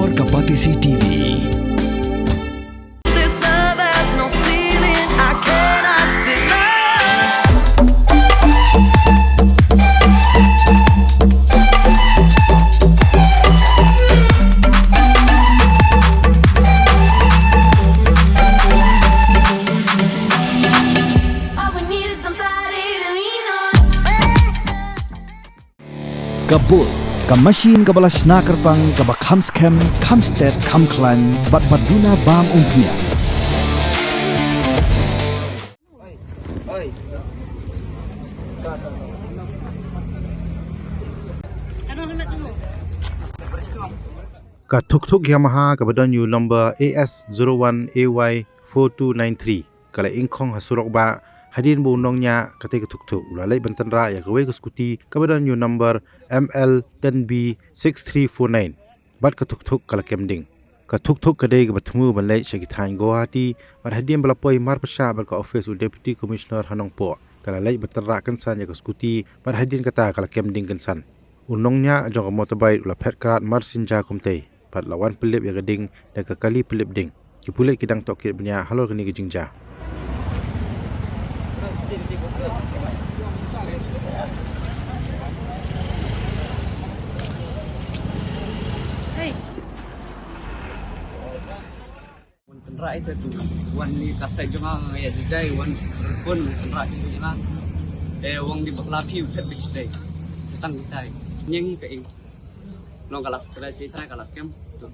Explore Kapatisi TV. This love has no ceiling, I cannot deny. All we need is somebody to lean on. Kabul, ka machine ka balas snacker pang ka ba kamskem, kamstet, kamklan, bat baduna bam umpnya. Ka Thuk Yamaha ka badon yu number AS01AY4293 kala ingkong hasurok ba hadin bu Nongñiah kate ka Thuk ulalai ban Tynrah ya gawe ka Scooty ka badon yu number ML10B6349 bat ka Thuk kala kemding ka Thuk kade ka batmu ban lai shagithan Guwahati bat hadin balapoi mar pasha bat ka office u deputy commissioner Nongpoh kala lai ban Tynrah kan san ya ka Scooty bat hadin kata kala kemding kan san u Nongñiah jong ka motorbike ula Phet Krad Marsien ja kumtei pat lawan pelip ya gading dan kekali pelip ding kipulit kidang tokit benya halor kini gejingja Tynrah itu tu wan ni kasai jangan ya jai wan pun Tynrah itu jangan wang di lapi Phet beach day tang kita nyanyi ke ing long kalas kera cerita kalas kem tu